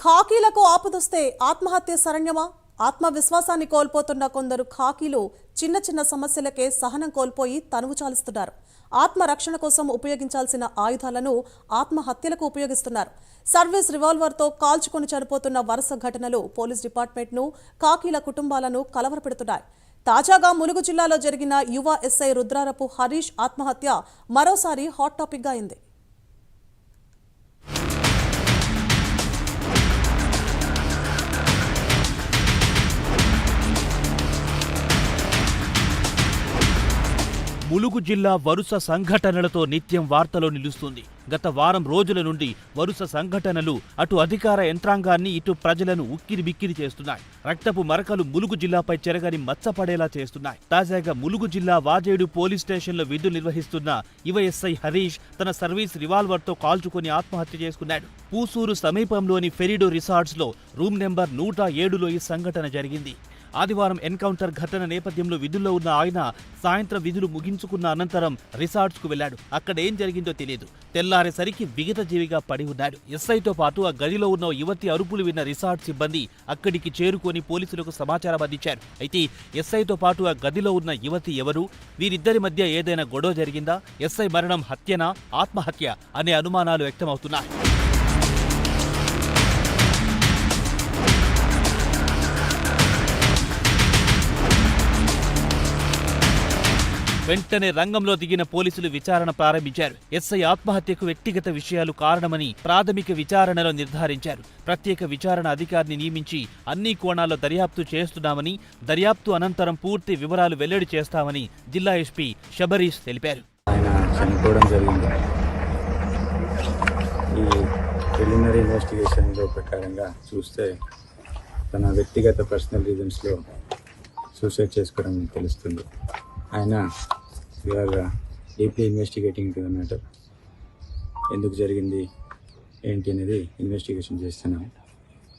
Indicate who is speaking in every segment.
Speaker 1: ఖాకీలకు ఆపదొస్తే ఆత్మహత్య శరణ్యమా? ఆత్మవిశ్వాసాన్ని కోల్పోతున్న కొందరు ఖాకీలు చిన్న చిన్న సమస్యలకే సహనం కోల్పోయి తనువు చాలుస్తున్నారు. ఆత్మరక్షణ కోసం ఉపయోగించాల్సిన ఆయుధాలను ఆత్మహత్యలకు ఉపయోగిస్తున్నారు. సర్వీస్ రివాల్వర్తో కాల్చుకొని చనిపోతున్న వరుస ఘటనలు పోలీస్ డిపార్ట్మెంట్ను, ఖాకీల కుటుంబాలను కలవరపెడుతున్నాయి. తాజాగా ములుగు జిల్లాలో జరిగిన యువ ఎస్ఐ రుద్రారపు హరీష్ ఆత్మహత్య మరోసారి హాట్ టాపిక్గా అయింది.
Speaker 2: ములుగు జిల్లా వరుస సంఘటనలతో నిత్యం వార్తలో నిలుస్తుంది. గత వారం రోజుల నుండి వరుస సంఘటనలు అటు అధికార యంత్రాంగాన్ని, ఇటు ప్రజలను ఉక్కిరిబిక్కిరి చేస్తున్నాయి. రక్తపు మరకలు ములుగు జిల్లాపై చెరగని మచ్చపడేలా చేస్తున్నాయి. తాజాగా ములుగు జిల్లా వాజేడు పోలీస్ స్టేషన్లో విధులు నిర్వహిస్తున్న యువ ఎస్ఐ హరీష్ తన సర్వీస్ రివాల్వర్తో కాల్చుకొని ఆత్మహత్య చేసుకున్నాడు. పూసూరు సమీపంలోని ఫెరిడో రిసార్ట్స్లో రూమ్ నెంబర్ 107లో ఈ సంఘటన జరిగింది. ఆదివారం ఎన్కౌంటర్ ఘటన నేపథ్యంలో విధుల్లో ఉన్న ఆయన సాయంత్రం విధులు ముగించుకున్న అనంతరం రిసార్ట్స్కు వెళ్లాడు. అక్కడ ఏం జరిగిందో తెలియదు. తెల్లారేసరికి విగతజీవిగా పడి ఉన్నాడు. ఎస్ఐతో పాటు ఆ గదిలో ఉన్న యువతి అరుపులు విన్న రిసార్ట్ సిబ్బంది అక్కడికి చేరుకొని పోలీసులకు సమాచారం అందించారు. అయితే ఎస్ఐతో పాటు ఆ గదిలో ఉన్న యువతి ఎవరు? వీరిద్దరి మధ్య ఏదైనా గొడవ జరిగిందా? ఎస్ఐ మరణం హత్యనా, ఆత్మహత్య అనే అనుమానాలు వ్యక్తమవుతున్నాయి. వెంటనే రంగంలో దిగిన పోలీసులు విచారణ ప్రారంభించారు. ఎస్ఐ ఆత్మహత్యకు వ్యక్తిగత విషయాలు కారణమని ప్రాథమిక విచారణలో నిర్ధారించారు. ప్రత్యేక విచారణ అధికారిని నియమించి అన్ని కోణాల్లో దర్యాప్తు చేస్తున్నామని, దర్యాప్తు అనంతరం పూర్తి వివరాలు వెల్లడి చేస్తామని జిల్లా ఎస్పీ శబరీష్ తెలిపారు.
Speaker 3: ఆయన చనిపోవడం జరిగింది. ఈ ప్రిలిమినరీ ఇన్వెస్టిగేషన్లో ప్రకారంగా చూస్తే తన వ్యక్తిగత పర్సనల్ రీజన్స్లో సూసైడ్ చేసుకోవడం తెలుస్తుంది. ఆయన we are deeply investigating to the matter. ఎందుకు జరిగింది ఏంటి అనేది ఇన్వెస్టిగేషన్ చేస్తున్నాం.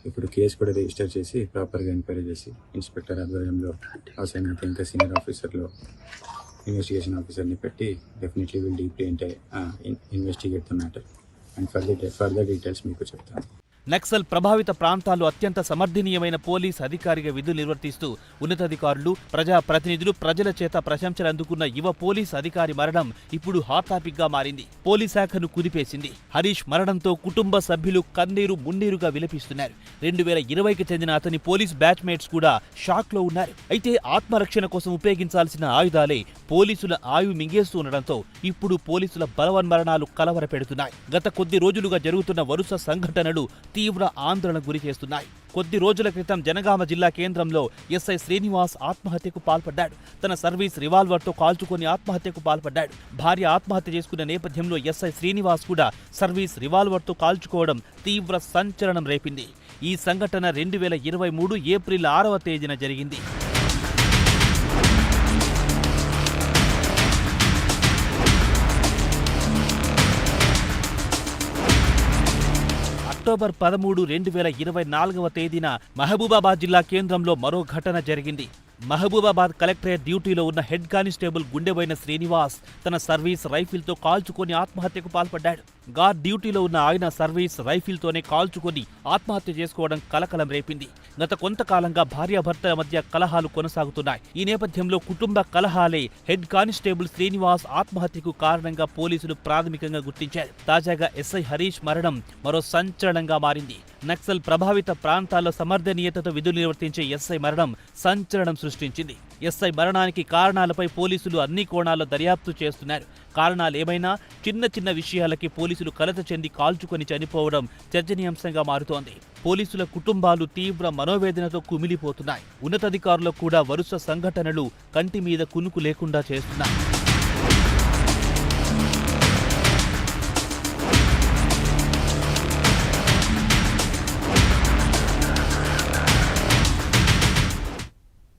Speaker 3: ఇప్పుడు కేసు కూడా రిజిస్టర్ చేసి ప్రాపర్గా ఎంక్వైరీ చేసి ఇన్స్పెక్టర్ ఆధ్వర్యంలో అవసరమైతే ఇంకా సీనియర్ ఆఫీసర్లో ఇన్వెస్టిగేషన్ ఆఫీసర్ని పెట్టి definitely will deeply investigate the matter and further details మీకు చెప్తాను.
Speaker 2: నక్సల్ ప్రభావిత ప్రాంతాల్లో అత్యంత సమర్థనీయమైన పోలీస్ అధికారిగా విధులు నిర్వర్తిస్తూ ఉన్నతాధికారులు, ప్రజాప్రతినిధులు, ప్రజల చేత ప్రశంసలు అందుకున్న యువ పోలీస్ అధికారి మరణం ఇప్పుడు హాట్ టాపిక్ గా మారింది. పోలీస్ శాఖను కుదిపేసింది. హరీష్ మరణంతో కుటుంబ సభ్యులు కన్నీరు మున్నీరుగా విలపిస్తున్నారు. 2020కి చెందిన అతని పోలీస్ బ్యాచ్మేట్స్ కూడా షాక్ లో ఉన్నారు. అయితే ఆత్మరక్షణ కోసం ఉపయోగించాల్సిన ఆయుధాలే పోలీసుల ఆయువు మింగేస్తూ ఉండడంతో ఇప్పుడు పోలీసుల బలవన్మరణాలు కలవర పెడుతున్నాయి. గత కొద్ది రోజులుగా జరుగుతున్న వరుస సంఘటనలు తీవ్ర ఆందోళనకు గురి చేస్తున్నాయి. కొద్ది రోజుల క్రితం జనగామ జిల్లా కేంద్రంలో ఎస్ఐ శ్రీనివాస్ ఆత్మహత్యకు పాల్పడ్డాడు. తన సర్వీస్ రివాల్వర్తో కాల్చుకొని ఆత్మహత్యకు పాల్పడ్డాడు. భార్య ఆత్మహత్య చేసుకున్న నేపథ్యంలో ఎస్ఐ శ్రీనివాస్ కూడా సర్వీస్ రివాల్వర్తో కాల్చుకోవడం తీవ్ర సంచలనం రేపింది. ఈ సంఘటన 2023 ఏప్రిల్ 6వ తేదీన జరిగింది. అక్టోబర్ 13, 2024వ తేదీన మహబూబాబాద్ జిల్లా కేంద్రంలో మరో ఘటన జరిగింది. మహబూబాబాద్ కలెక్టరేట్ డ్యూటీలో ఉన్న హెడ్ కానిస్టేబుల్ గుండెబోయిన శ్రీనివాస్ తన సర్వీస్ రైఫిల్తో కాల్చుకొని ఆత్మహత్యకు పాల్పడ్డాడు. గార్డ్ డ్యూటీలో ఉన్న ఆయన సర్వీస్ రైఫిల్తోనే కాల్చుకొని ఆత్మహత్య చేసుకోవడం కలకలం రేపింది. గత కొంతకాలంగా భార్యాభర్తల మధ్య కలహాలు కొనసాగుతున్నాయి. ఈ నేపథ్యంలో కుటుంబ కలహాలే హెడ్ కానిస్టేబుల్ శ్రీనివాస్ ఆత్మహత్యకు కారణంగా పోలీసులు ప్రాథమికంగా గుర్తించారు. తాజాగా ఎస్ఐ హరీష్ మరణం మరో సంచలనంగా మారింది. నక్సల్ ప్రభావిత ప్రాంతాల్లో సమర్థనీయతతో విధులు నిర్వర్తించే ఎస్ఐ మరణం సంచలనం సృష్టించింది. ఎస్ఐ మరణానికి కారణాలపై పోలీసులు అన్ని కోణాల్లో దర్యాప్తు చేస్తున్నారు. కారణాలేమైనా చిన్న చిన్న విషయాలకి పోలీసులు కలత చెంది కాల్చుకొని చనిపోవడం చర్చనీయాంశంగా మారుతోంది. పోలీసుల కుటుంబాలు తీవ్ర మనోవేదనతో కుమిలిపోతున్నాయి. ఉన్నతాధికారులకు కూడా వరుస సంఘటనలు కంటి మీద కునుకు లేకుండా చేస్తున్నాయి.